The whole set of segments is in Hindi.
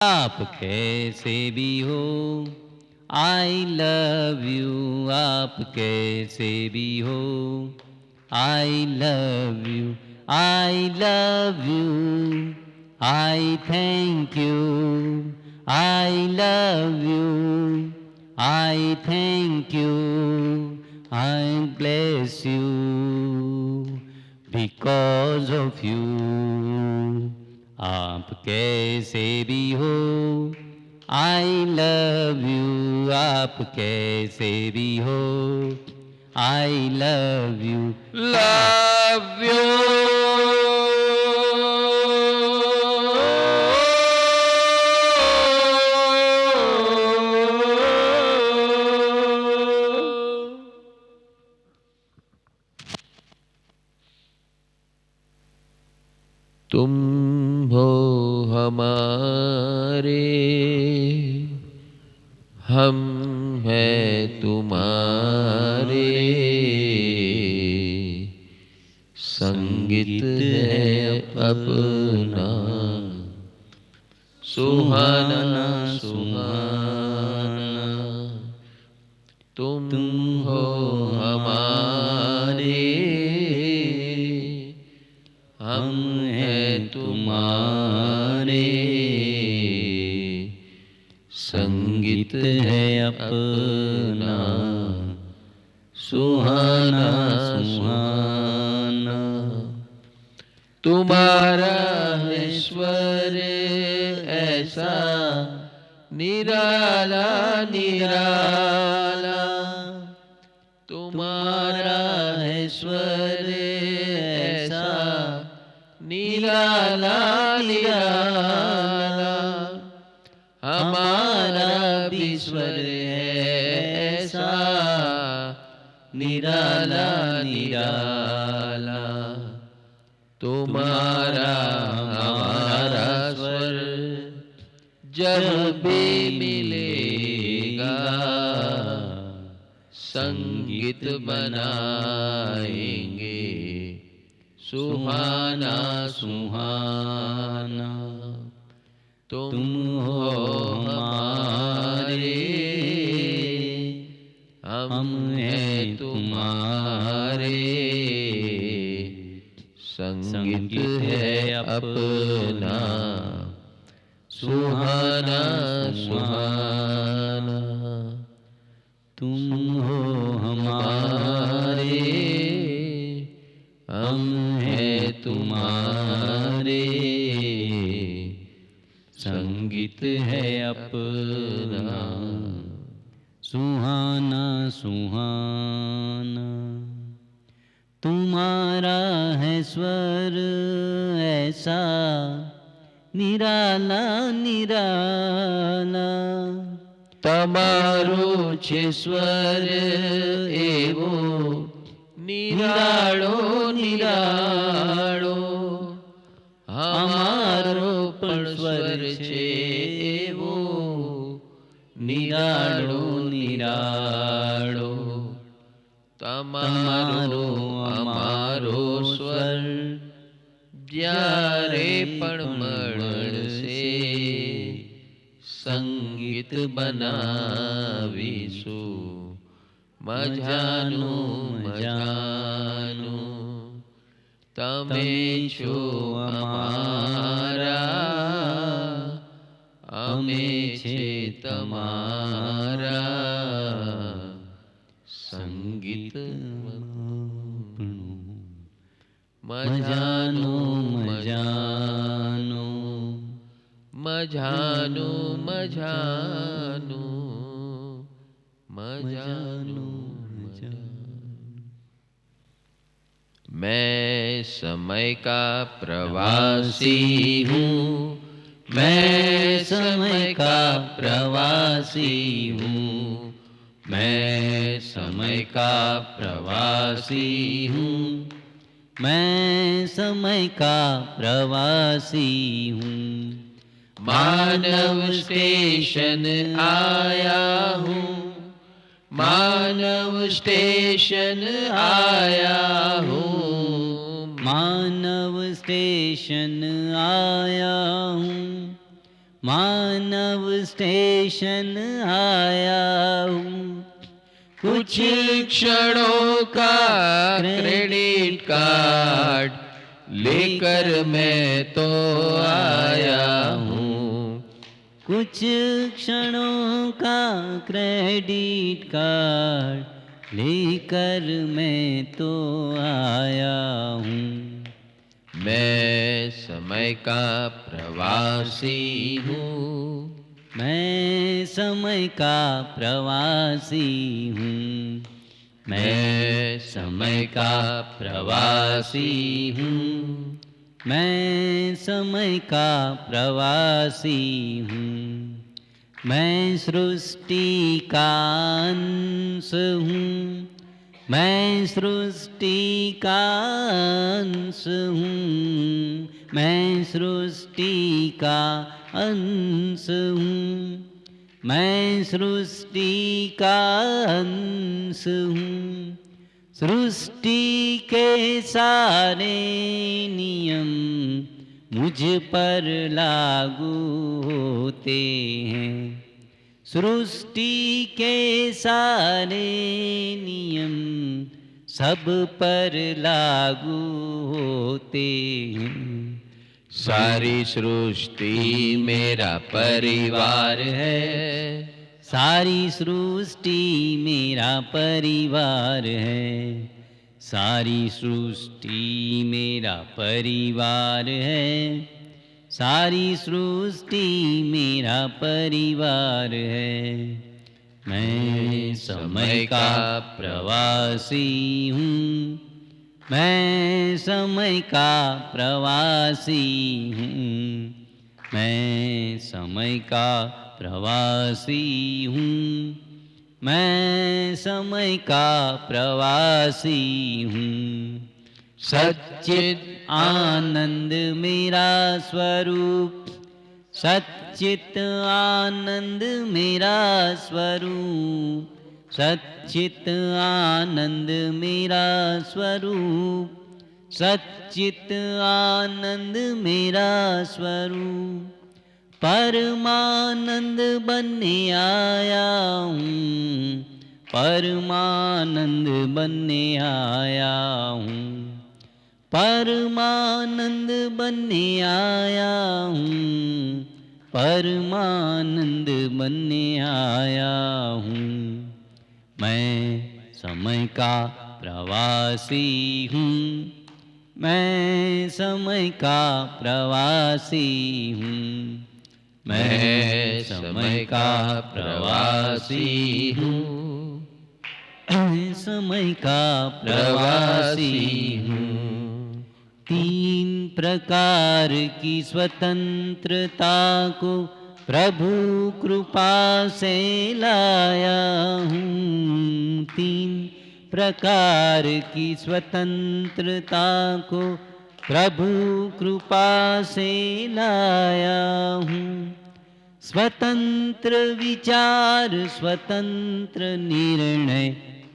आप कैसे भी हो, आई लव यू। आप कैसे भी हो, I love you. I love you, I thank you. I love you, I thank you. I bless you because of you। आप कैसे भी हो, आई लव यू। आप कैसे भी हो, I love you. Love you. तुम हो हमारे, हम हैं तुम्हारे। संगीत है अपना सुहाना सुहाना। तुम हो हमारे, हम हैं तुम्हारे। संगीत है अपना सुहाना सुहाना। तुम्हारा है स्वर ऐसा निराला निराला। तुम्हारा है स्वर ऐसा निराला निराला। हमारा भी स्वर है ऐसा निराला निराला। तुम्हारा हमारा स्वर जब भी मिलेगा, संगीत बनाएंगे सुहाना सुहाना। तुम हो हमारे, हम हैं तुम्हारे। संगीत है अपना सुहाना सुहाना। तुम हो हमारे, हम हैं तुम्हारे। संगीत है अपना सुहाना सुहाना। तुम्हारा है स्वर ऐसा निराला निराला। તમારો છે સ્વર એવો નિરાળો નિરાળો. અમારો પણ સ્વર છે એવો નિરાળો નિરાળો. તમારો અમારો સ્વર જ્યારે પણ મળશે, સંગીત બનાવીશું મજાનું મજાનું. તમે છો અમારા, અમે છે તમારા. સંગીત મજાનું મજાનું મજાનું મજાનું મજાનું મજાનું. मैं समय का प्रवासी हूँ, मैं समय का प्रवासी हूँ. मैं समय का प्रवासी हूँ, मैं समय का प्रवासी हूँ। मानव स्टेशन आया हूँ, मानव स्टेशन आया हूँ. मानव स्टेशन आया हूँ, मानव स्टेशन आया हूँ, कुछ क्षणों का क्रेडिट कार्ड लेकर मैं तो आया हूँ। कुछ क्षणों का क्रेडिट कार्ड लेकर मैं तो आया हूँ। मैं समय का प्रवासी हूँ, मैं समय का प्रवासी हूँ, मैं समय का प्रवासी हूँ, मैं समय का प्रवासी हूँ। मैं सृष्टि का अंश हूँ, मैं सृष्टि का अंश हूँ, मैं सृष्टि का अंश हूँ, मैं सृष्टि का अंश हूँ। सृष्टि के सारे नियम मुझ पर लागू होते हैं। सृष्टि के सारे नियम सब पर लागू होते हैं। सारी सृष्टि मेरा परिवार है, सारी सृष्टि मेरा परिवार है, सारी सृष्टि मेरा परिवार है, सारी सृष्टि मेरा परिवार है। मैं समय का प्रवासी हूँ, मैं समय का प्रवासी हूँ, मैं समय का प्रवासी हूँ, मैं समय का प्रवासी हूँ। सच्चित आनंद मेरा स्वरूप, सच्चित आनंद मेरा स्वरूप, सच्चित आनंद मेरा स्वरूप, सच्चित आनंद मेरा स्वरूप। परमानंद बनने आया हूँ, परमानंद बनने आया हूँ, परमानंद बनने आया हूँ, परमानंद बनने आया हूँ। मैं समय का प्रवासी हूँ, मैं समय का प्रवासी हूँ, मैं समय का प्रवासी हूँ, मैं समय का प्रवासी हूँ। तीन प्रकार की स्वतंत्रता को प्रभु कृपा से लाया हूँ। तीन प्रकार की स्वतंत्रता को प्रभु कृपा से लाया हूँ। स्वतंत्र विचार, स्वतंत्र निर्णय,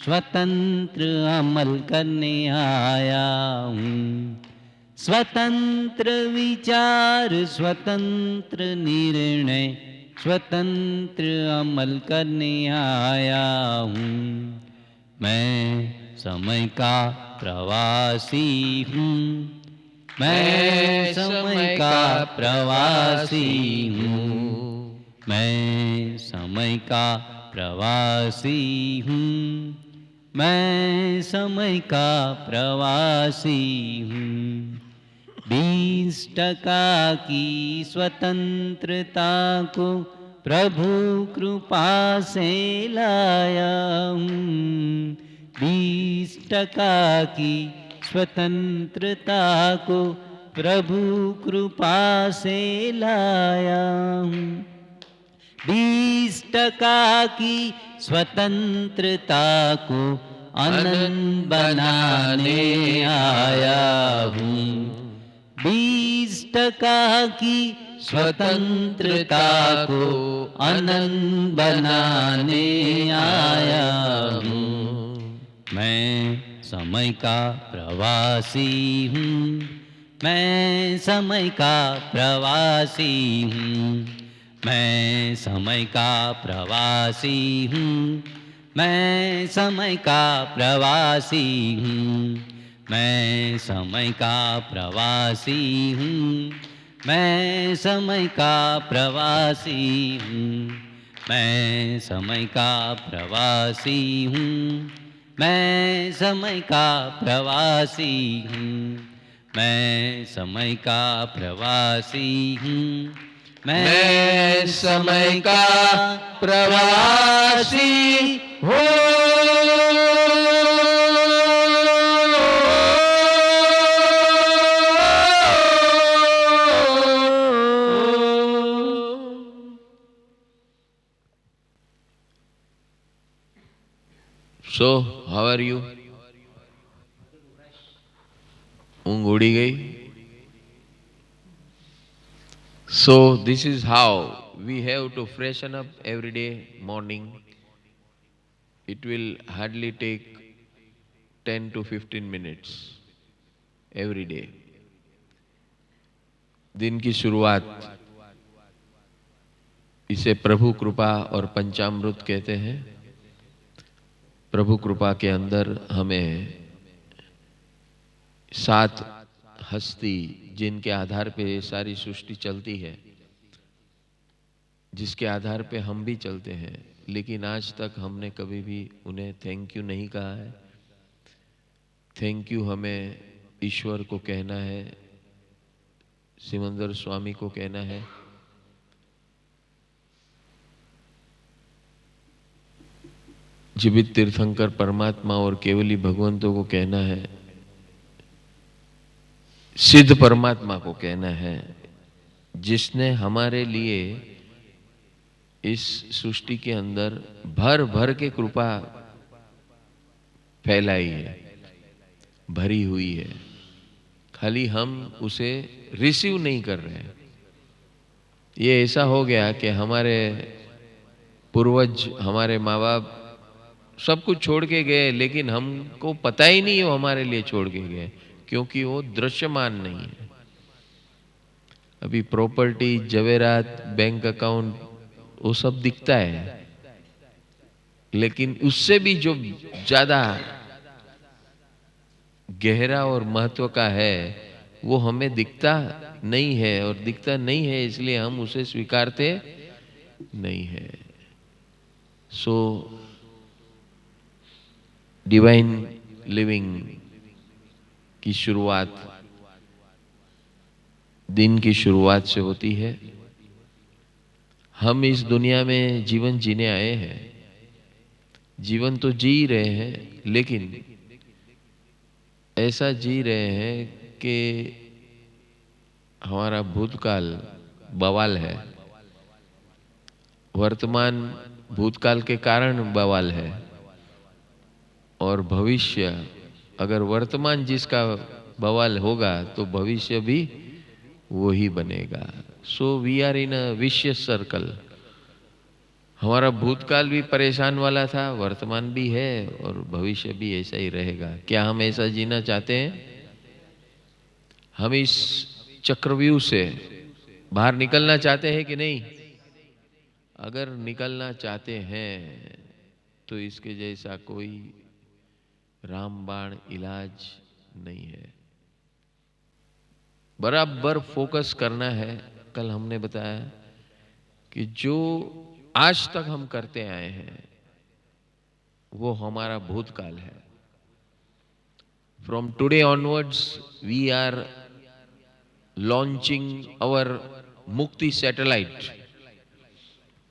स्वतंत्र अमल करने आया हूँ। स्वतंत्र विचार, स्वतंत्र निर्णय, स्वतंत्र अमल करने आया हूँ। मैं समय का प्रवासी हूँ, मैं समय का प्रवासी हूँ, मैं समय का प्रवासी हूँ, मैं समय का प्रवासी हूँ। 20% की स्वतंत्रता को प्रभु कृपा से लाया हूँ। 20% की स्वतंत्रता को प्रभु कृपा से लाया हूँ। 20% की स्वतंत्रता को अनंत बनाने आया हूँ। 20% की स्वतंत्रता को अनंत बनाने आया हूँ। मैं समय का प्रवासी हूँ, मैं समय का प्रवासी हूँ, मैं समय का प्रवासी हूँ, मैं समय का प्रवासी हूँ, मैं समय का प्रवासी हूँ, मैं समय का प्रवासी हूँ, मैं समय का प्रवासी हूँ, मैं समय का प्रवासी हूँ, मैं समय का प्रवासी हूँ, मैं समय का प्रवासी हूँ। So, how are you? ऊँग उड़ी गई? So this is how we have to freshen up every day morning. It will hardly take 10 to 15 minutes every day. दिन की शुरुआत, इसे प्रभु कृपा और पंचामृत कहते हैं। प्रभु कृपा के अंदर हमें 7 हस्ती, जिनके आधार पे ये सारी सृष्टि चलती है, जिसके आधार पे हम भी चलते हैं, लेकिन आज तक हमने कभी भी उन्हें थैंक यू नहीं कहा है। थैंक यू हमें ईश्वर को कहना है, सिमंदर स्वामी को कहना है, जीवित तीर्थंकर परमात्मा और केवली भगवंतों को कहना है, सिद्ध परमात्मा को कहना है, जिसने हमारे लिए इस सृष्टि के अंदर भर भर के कृपा फैलाई है, भरी हुई है। खाली हम उसे रिसीव नहीं कर रहे हैं। ये ऐसा हो गया कि हमारे पूर्वज, हमारे माँ बाप सब कुछ छोड़ के गए, लेकिन हमको पता ही नहीं वो हमारे लिए छोड़ के गए, क्योंकि वो दृश्यमान नहीं है। अभी प्रॉपर्टी, जवेरात, बैंक अकाउंट, वो सब दिखता है, लेकिन उससे भी जो ज्यादा गहरा और महत्व का है, वो हमें दिखता नहीं है, और दिखता नहीं है इसलिए हम उसे स्वीकारते नहीं है। सो डिवाइन लिविंग की शुरुआत दिन की शुरुआत से होती है। हम इस दुनिया में जीवन जीने आए हैं, जीवन तो जी रहे हैं, लेकिन ऐसा जी रहे हैं कि हमारा भूतकाल बवाल है, वर्तमान भूतकाल के कारण बवाल है, और भविष्य, अगर वर्तमान जिसका बवाल होगा तो भविष्य भी वही बनेगा। So we are in a vicious circle. हमारा भूतकाल भी परेशान वाला था, वर्तमान भी है, और भविष्य भी ऐसा ही रहेगा। क्या हम ऐसा जीना चाहते हैं? हम इस चक्रव्यूह से बाहर निकलना चाहते हैं कि नहीं? अगर निकलना चाहते हैं तो इसके जैसा कोई रामबाण इलाज नहीं है। बराबर फोकस करना है। कल हमने बताया कि जो आज तक हम करते आए हैं वो हमारा भूतकाल है। From today onwards we are launching our Mukti satellite.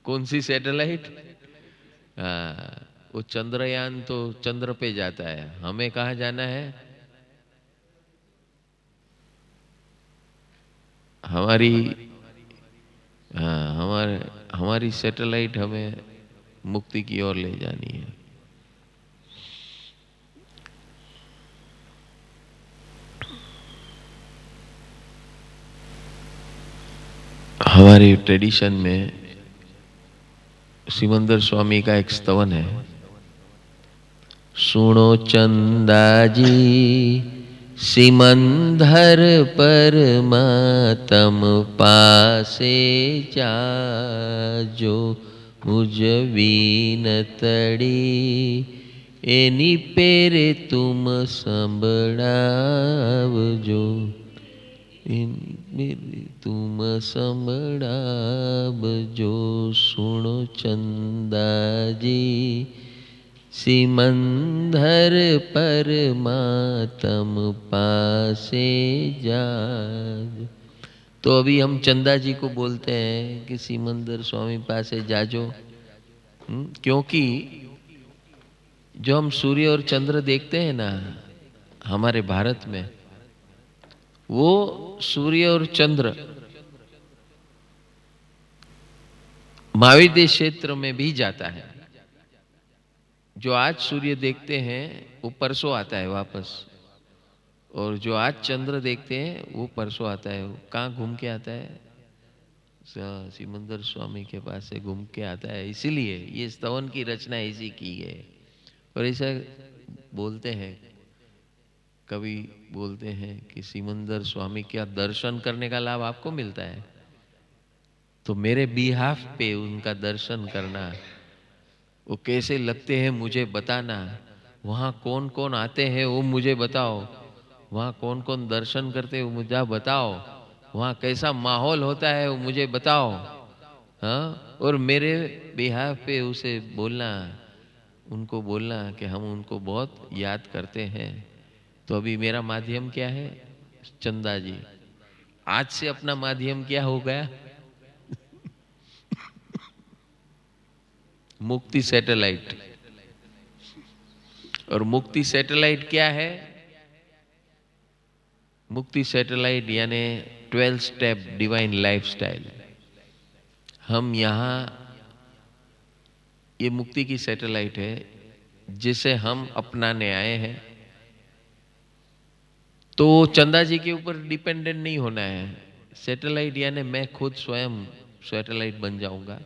कौन सी सैटेलाइट? वो चंद्रयान तो चंद्र पे जाता है, हमें कहाँ जाना है? हमारी सैटेलाइट हमें मुक्ति की ओर ले जानी है। हमारी ट्रेडिशन में सिमंदर स्वामी का एक स्तवन है, सुनो चंदा जी सिमंदर परमात्म पासे जाजो मुझ विनतड़ी एनी पेरे तुम संभळावजो एनी पेरे तुम संभळावजो सुनो चंदाजी सिमंदर परमात्म पासे जाज। तो अभी हम चंदा जी को बोलते हैं कि सिमंदर स्वामी पासे जाजो, क्योंकि जो हम सूर्य और चंद्र देखते हैं ना हमारे भारत में, वो सूर्य और चंद्र महाविद्य क्षेत्र में भी जाता है। जो आज सूर्य देखते हैं वो परसों आता है वापस, और जो आज चंद्र देखते हैं वो परसों आता है। कहाँ घूम के आता है? सिमंदर स्वामी के पास से घूम के आता है। इसीलिए ये स्तवन की रचना इसी की है। और ऐसा बोलते हैं, कवि बोलते हैं कि सिमंदर स्वामी का दर्शन करने का लाभ आपको मिलता है, तो मेरे बिहाफ पे उनका दर्शन करना, वो कैसे लगते हैं मुझे बताना, वहाँ कौन कौन आते हैं वो मुझे बताओ, वहाँ कौन कौन दर्शन करते हैं वो मुझे बताओ, वहाँ कैसा माहौल होता है वो मुझे बताओ। हाँ, और मेरे बिहाफ पे उसे बोलना, उनको बोलना कि हम उनको बहुत याद करते हैं। तो अभी मेरा माध्यम क्या है? चंदा जी। आज से अपना माध्यम क्या हो गया? मुक्ति सैटेलाइट। और मुक्ति सैटेलाइट क्या है? मुक्ति सैटेलाइट यानी 12 स्टेप डिवाइन लाइफस्टाइल। हम यहाँ, ये मुक्ति की सैटेलाइट है जिसे हम अपनाने आए हैं। तो चंदा जी के ऊपर डिपेंडेंट नहीं होना है। सैटेलाइट यानी मैं खुद स्वयं सैटेलाइट बन जाऊंगा।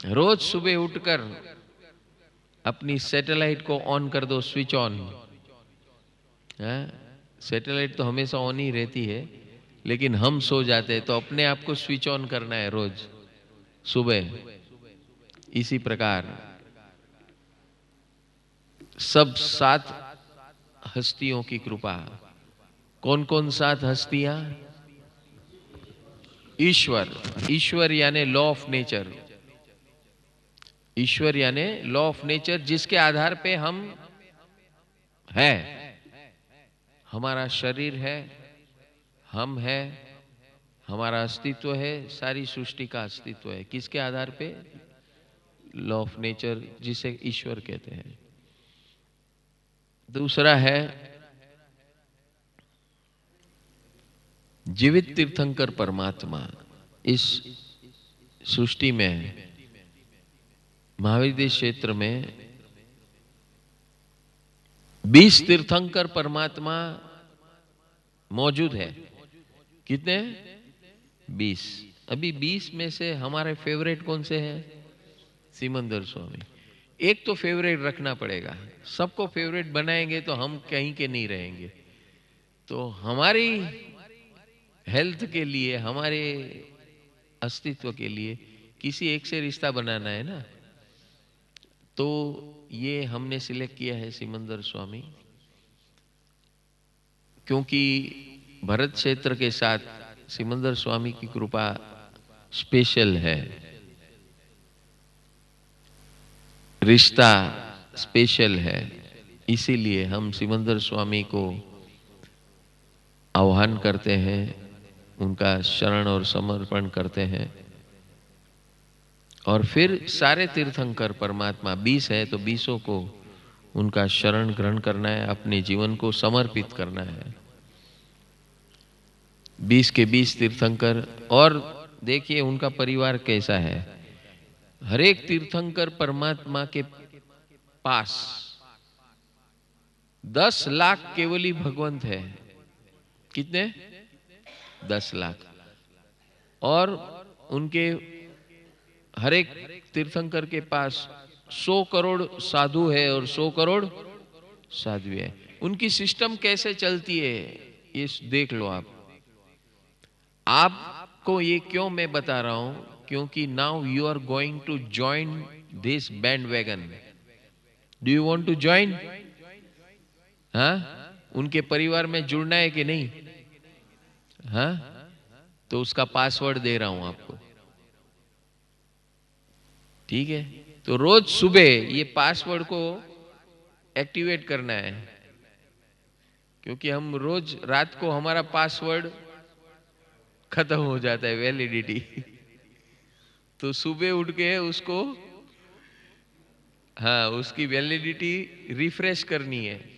रोज सुबह उठकर अपनी सैटेलाइट को ऑन कर दो, स्विच ऑन। सैटेलाइट तो हमेशा ऑन ही रहती है, लेकिन हम सो जाते हैं, तो अपने आप को स्विच ऑन करना है रोज सुबह। इसी प्रकार सब 7 हस्तियों की कृपा। कौन कौन 7 हस्तियां? ईश्वर। ईश्वर यानी लॉ ऑफ नेचर। ईश्वर यानी लॉ ऑफ नेचर, जिसके आधार पे हम हैं। हमारा शरीर है, हम है, हमारा अस्तित्व है, सारी सृष्टि का अस्तित्व है। किसके आधार पे? लॉ ऑफ नेचर, जिसे ईश्वर कहते हैं। दूसरा है जीवित तीर्थंकर परमात्मा। इस सृष्टि में महाविद्य क्षेत्र में 20 तीर्थंकर परमात्मा मौजूद है। कितने? 20। अभी 20 में से हमारे फेवरेट कौन से हैं? सिमंदर स्वामी। एक तो फेवरेट रखना पड़ेगा। सबको फेवरेट बनाएंगे तो हम कहीं के नहीं रहेंगे। तो हमारी हेल्थ के लिए, हमारे अस्तित्व के लिए किसी एक से रिश्ता बनाना है ना। तो ये हमने सिलेक्ट किया है सिमंदर स्वामी, क्योंकि भरत क्षेत्र के साथ सिमंदर स्वामी की कृपा स्पेशल है, रिश्ता स्पेशल है। इसीलिए हम सिमंदर स्वामी को आह्वान करते हैं, उनका शरण और समर्पण करते हैं। और फिर सारे तीर्थंकर परमात्मा 20 है, तो 20 को उनका शरण ग्रहण करना है, अपने जीवन को समर्पित करना है। 20 के 20 तीर्थंकर। और देखिए उनका परिवार कैसा है। हर एक तीर्थंकर परमात्मा के पास 10 लाख केवली भगवंत है। कितने? 10 लाख। और उनके हर एक तीर्थंकर के पास 100 करोड़ साधु है और 100 करोड़ साध्वी है। उनकी सिस्टम कैसे चलती है ये देख लो आप। आपको ये क्यों मैं बता रहा हूं, क्योंकि now you are going to join this bandwagon. Do you want to join? हाँ, उनके परिवार में जुड़ना है कि नहीं? हाँ, तो उसका पासवर्ड दे रहा हूं आपको, ठीक है? तो रोज सुबह ये पासवर्ड को एक्टिवेट करना है, क्योंकि हम रोज रात को हमारा पासवर्ड खत्म हो जाता है, वैलिडिटी। तो सुबह उठ के उसको, हाँ, उसकी वैलिडिटी रिफ्रेश करनी है।